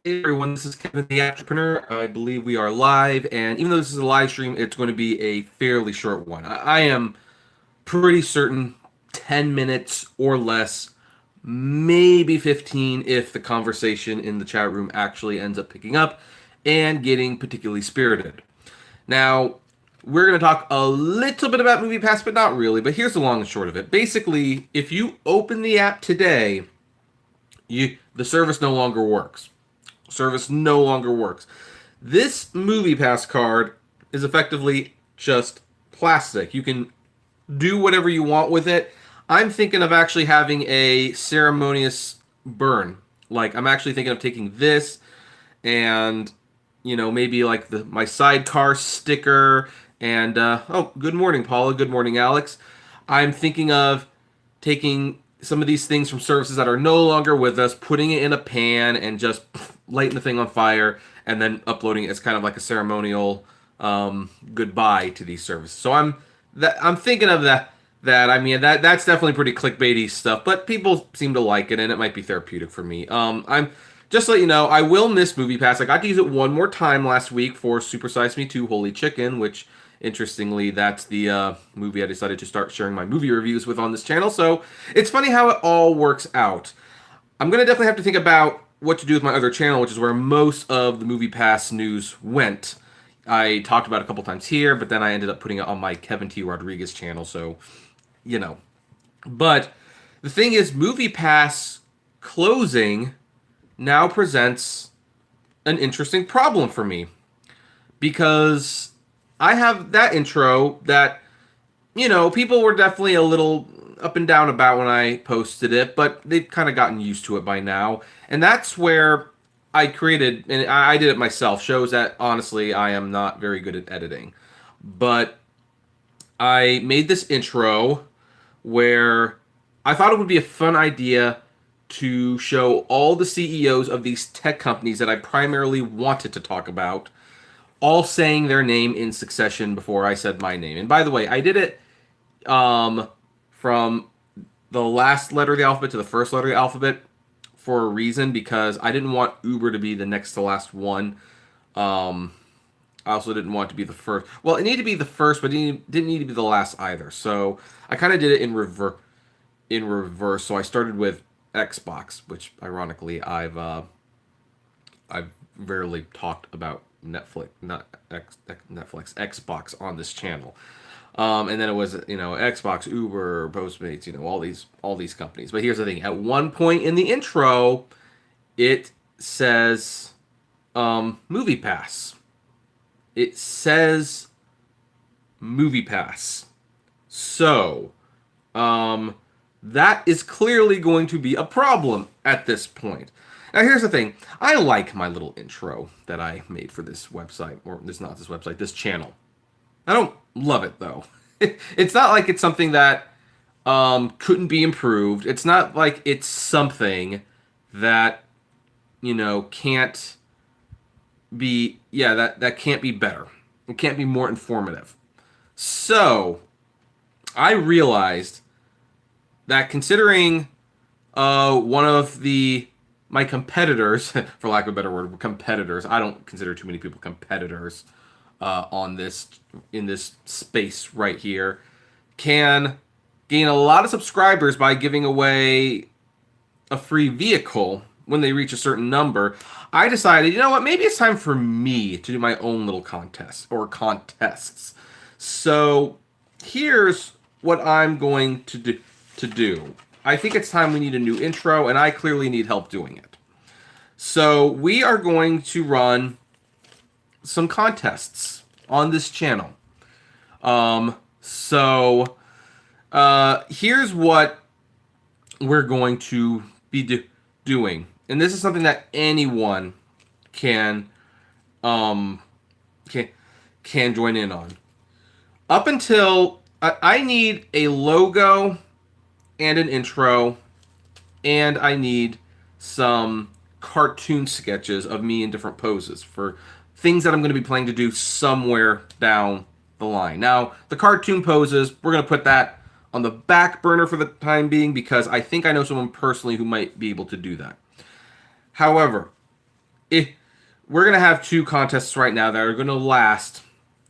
Hey everyone, this is Kevin the Apptrepreneur. I believe we are live, and even though this is a live stream, it's going to be a fairly short one. I am pretty certain 10 minutes or less, maybe 15 if the conversation in the chat room actually ends up picking up and getting particularly spirited. Now, we're going to talk a little bit about MoviePass, but not really. But here's the long and short of it. Basically, if you open the app today, the service no longer works. Service no longer works. This MoviePass card is effectively just plastic. You can do whatever you want with it. I'm thinking of actually having a ceremonious burn. Like, I'm actually thinking of taking this and, maybe like my sidecar sticker and, oh, good morning, Paula. Good morning, Alex. I'm thinking of taking some of these things from services that are no longer with us, putting it in a pan and just lighting the thing on fire and then uploading it as kind of like a ceremonial goodbye to these services. So I'm thinking of that. I mean, that's definitely pretty clickbaity stuff, but people seem to like it, and it might be therapeutic for me. I'm just to let you know, I will miss MoviePass. I got to use it one more time last week for Super Size Me 2 Holy Chicken, which interestingly, that's the movie I decided to start sharing my movie reviews with on this channel. So it's funny how it all works out. I'm going to definitely have to think about what to do with my other channel, which is where most of the MoviePass news went. I talked about it a couple times here, but then I ended up putting it on my Kevin T. Rodriguez channel, so, But the thing is, MoviePass closing now presents an interesting problem for me. Because I have that intro that, people were definitely a little up and down about when I posted it, but they've kind of gotten used to it by now. And that's where I created, and I did it myself, shows that honestly I am not very good at editing. But I made this intro where I thought it would be a fun idea to show all the CEOs of these tech companies that I primarily wanted to talk about all saying their name in succession before I said my name. And by the way, I did it from the last letter of the alphabet to the first letter of the alphabet for a reason, because I didn't want Uber to be the next to last one. I also didn't want it to be the first. Well, it needed to be the first, but it didn't need to be the last either. So I kind of did it in reverse. So I started with Xbox, which ironically I've rarely talked about Xbox on this channel. And then it was, Xbox, Uber, Postmates, all these companies. But here's the thing. At one point in the intro, it says MoviePass. It says MoviePass. So, that is clearly going to be a problem at this point. Now, here's the thing. I like my little intro that I made for this website, or this channel. I don't love it, though. It's not like it's something that couldn't be improved. It's not like it's something that, can't be, that can't be better. It can't be more informative. So, I realized that considering one of my competitors, for lack of a better word, competitors. I don't consider too many people competitors in this space right here. Can gain a lot of subscribers by giving away a free vehicle when they reach a certain number. I decided, you know what? Maybe it's time for me to do my own little contest or contests. So here's what I'm going to do. I think it's time we need a new intro, and I clearly need help doing it. So we are going to run some contests on this channel. Here's what we're going to be doing. And this is something that anyone can join in on. Up until I need a logo and an intro, and I need some cartoon sketches of me in different poses for things that I'm going to be planning to do somewhere down the line. Now, the cartoon poses, we're going to put that on the back burner for the time being because I think I know someone personally who might be able to do that. However, if we're gonna have two contests right now that are gonna last.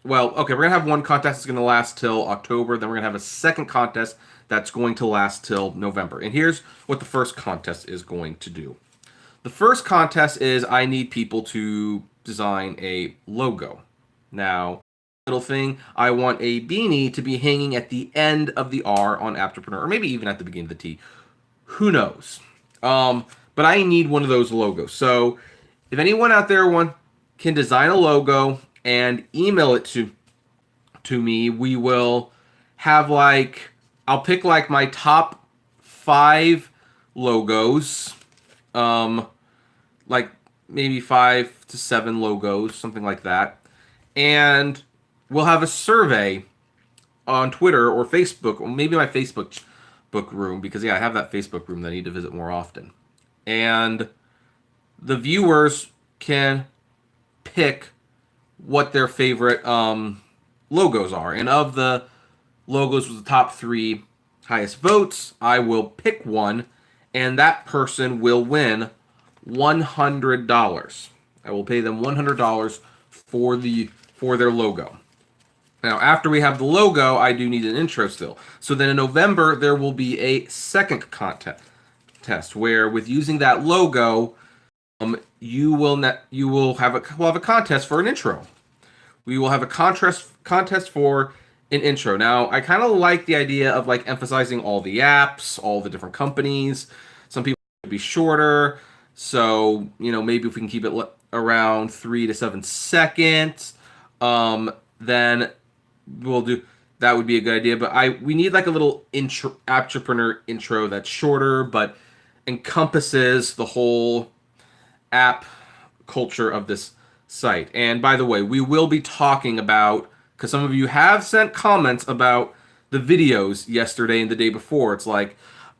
Well, okay, we're gonna have one contest that's gonna last till October. Then we're gonna have a second contest that's going to last till November. And here's what the first contest is going to do. The first contest is I need people to design a logo. Now, little thing, I want a beanie to be hanging at the end of the R on Apptrepreneur, or maybe even at the beginning of the T. Who knows? But I need one of those logos. So if anyone out there can design a logo and email it to me, we will have I'll pick my top 5 logos, like maybe 5 to 7 logos, something like that, and we'll have a survey on Twitter or Facebook, or maybe my Facebook book room, because I have that Facebook room that I need to visit more often. And the viewers can pick what their favorite logos are. And of the logos with the top 3 highest votes, I will pick one, and that person will win $100. I will pay them $100 for their logo. Now, after we have the logo, I do need an intro still. So then in November, there will be a second contest where, with using that logo, we'll have a contest for an intro. We will have a contest for an intro. Now, I kind of like the idea of emphasizing all the apps, all the different companies. Some people would be shorter, so maybe if we can keep it around 3 to 7 seconds, then we'll do that. Would be a good idea. But we need a little Apptrepreneur intro that's shorter but encompasses the whole app culture of this site. And by the way, we will be talking about, because some of you have sent comments about the videos yesterday and the day before. It's why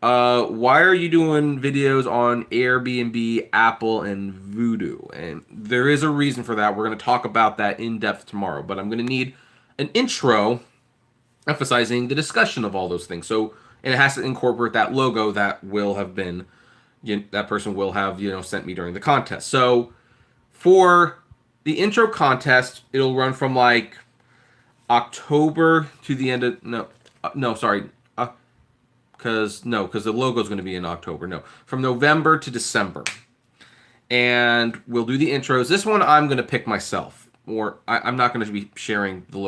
are you doing videos on Airbnb, Apple, and Voodoo? And there is a reason for that. We're going to talk about that in depth tomorrow. But I'm going to need an intro emphasizing the discussion of all those things. So, and it has to incorporate that logo that will have been, that person will have, sent me during the contest. So for the intro contest, it'll run from October to the end of, because the logo is going to be in October. From November to December. And we'll do the intros. This one I'm going to pick myself, or I'm not going to be sharing the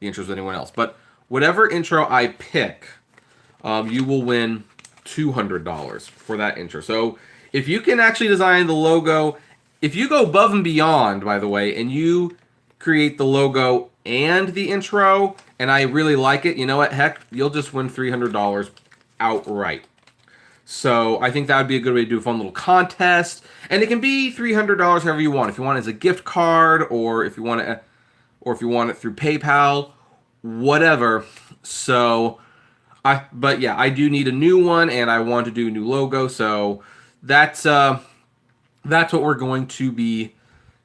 intros with anyone else. But whatever intro I pick, you will win $200 for that intro. So if you can actually design the logo, if you go above and beyond, by the way, and you create the logo and the intro, and I really like it, you know what? Heck, you'll just win $300 outright. So I think that would be a good way to do a fun little contest. And it can be $300 however you want. If you want it as a gift card, or if you want it through PayPal, whatever. So but yeah, I do need a new one, and I want to do a new logo. So that's what we're going to be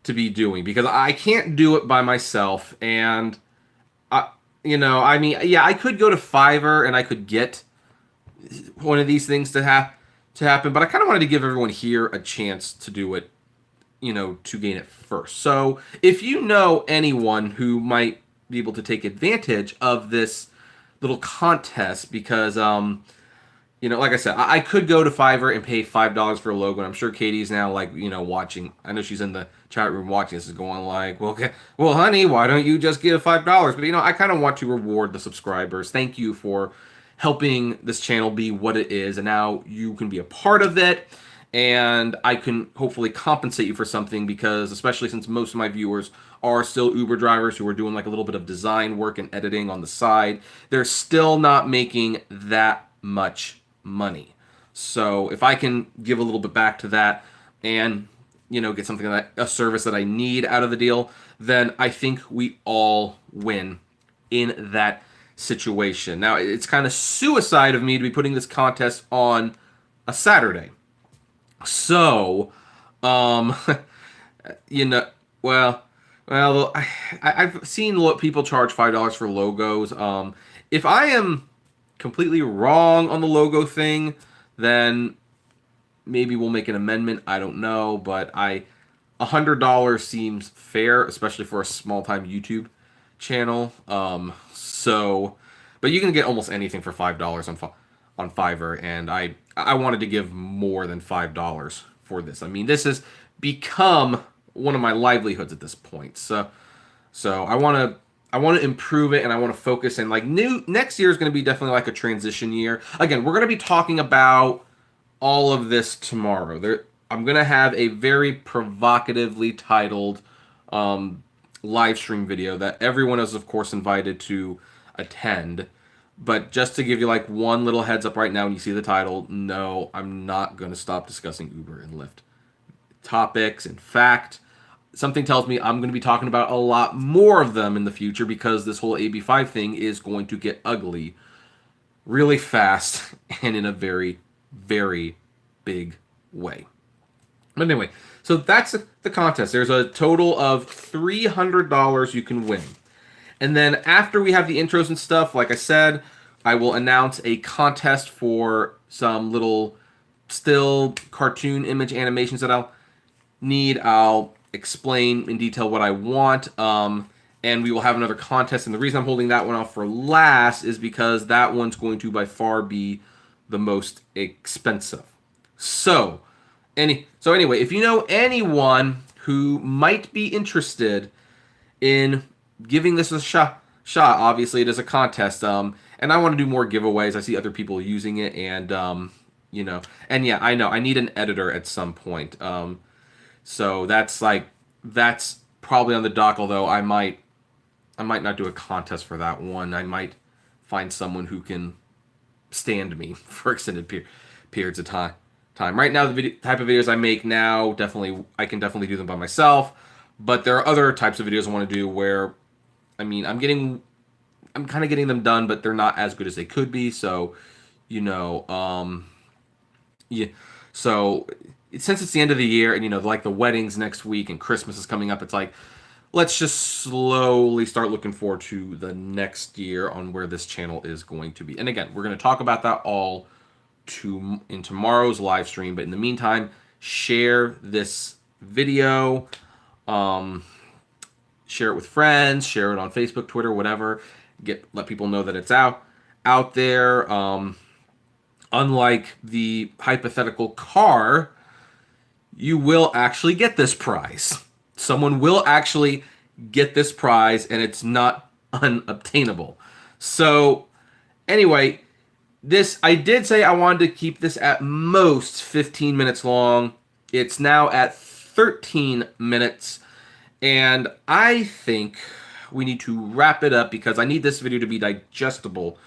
doing, because I can't do it by myself. And I could go to Fiverr and I could get one of these things to happen, but I kind of wanted to give everyone here a chance to do it, to gain it first. So if you know anyone who might be able to take advantage of this little contest, because like I said, I could go to Fiverr and pay $5 for a logo, and I'm sure Katie's now watching. I know she's in the chat room watching this, is going well, honey, why don't you just give $5? But I kind of want to reward the subscribers. Thank you for helping this channel be what it is, and now you can be a part of it, and I can hopefully compensate you for something, because especially since most of my viewers are still Uber drivers who are doing a little bit of design work and editing on the side, they're still not making that much money. So if I can give a little bit back to that, and get something a service that I need out of the deal, then I think we all win in that situation. Now, it's kind of suicide of me to be putting this contest on a Saturday. So, I've seen what people charge $5 for logos. If I am completely wrong on the logo thing, then maybe we'll make an amendment. I don't know, but I $100 seems fair, especially for a small-time YouTube channel. But you can get almost anything for $5 on Fiverr, and I wanted to give more than $5 for this. I mean, this has become one of my livelihoods at this point. So I want to improve it, and I want to focus. And like next year is going to be definitely like a transition year. Again, we're going to be talking about all of this tomorrow. I'm going to have a very provocatively titled live stream video that everyone is, of course, invited to attend. But just to give you like one little heads up right now, when you see the title, no, I'm not going to stop discussing Uber and Lyft topics. In fact, something tells me I'm going to be talking about a lot more of them in the future, because this whole AB5 thing is going to get ugly really fast and in a very, very big way. But anyway, so that's the contest. There's a total of $300 you can win. And then after we have the intros and stuff, like I said, I will announce a contest for some little still cartoon image animations that I'll need. I'll explain in detail what I want. And we will have another contest. And the reason I'm holding that one off for last is because that one's going to by far be the most expensive. So anyway, if you know anyone who might be interested in giving this a shot, obviously it is a contest, and I want to do more giveaways. I see other people using it, and and yeah, I know I need an editor at some point. So that's probably on the dock, although I might not do a contest for that one. I might find someone who can stand me for extended periods of time. Right now, the type of videos I make now, I can definitely do them by myself. But there are other types of videos I want to do where, I mean, I'm kind of getting them done, but they're not as good as they could be. So, yeah. So since it's the end of the year, and like the weddings next week and Christmas is coming up, it's like, let's just slowly start looking forward to the next year on where this channel is going to be. And again, we're going to talk about that all in tomorrow's live stream. But in the meantime, share this video, share it with friends, share it on Facebook, Twitter, whatever. Let people know that it's out there. Unlike the hypothetical car, you will actually get this prize. Someone will actually get this prize, and it's not unobtainable. So anyway, I did say I wanted to keep this at most 15 minutes long. It's now at 13 minutes, and I think we need to wrap it up, because I need this video to be digestible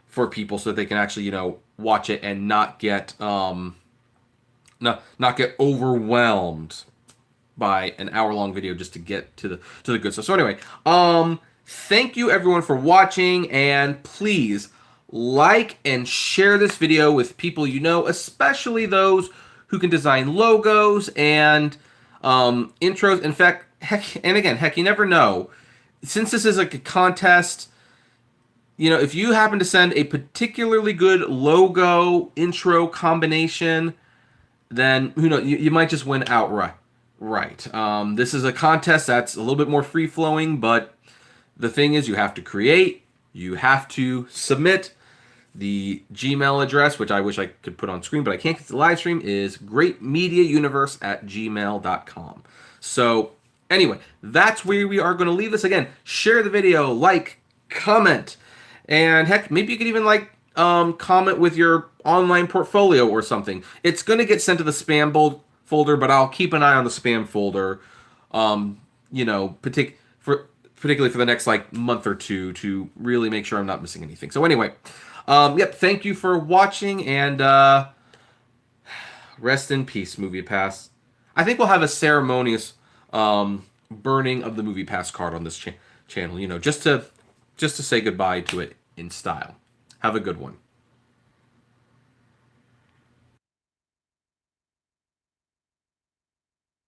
for people so that they can actually, watch it and not get overwhelmed by an hour-long video just to get to the good stuff. So anyway, thank you everyone for watching, and please like and share this video with people you know, especially those who can design logos and intros. In fact, heck, you never know. Since this is like a contest, if you happen to send a particularly good logo intro combination, then who knows, you might just win outright. Right. This is a contest that's a little bit more free-flowing, but the thing is, you have to create, you have to submit. The Gmail address, which I wish I could put on screen, but I can't get the live stream, is greatmediauniverse@gmail.com. So anyway, that's where we are going to leave this. Again, share the video, like, comment, and heck, maybe you could even comment with your online portfolio or something. It's going to get sent to the spam folder, but I'll keep an eye on the spam folder, particularly for the next month or two, to really make sure I'm not missing anything. So anyway, thank you for watching, and rest in peace, MoviePass. I think we'll have a ceremonious burning of the MoviePass card on this channel, just to say goodbye to it in style. Have a good one.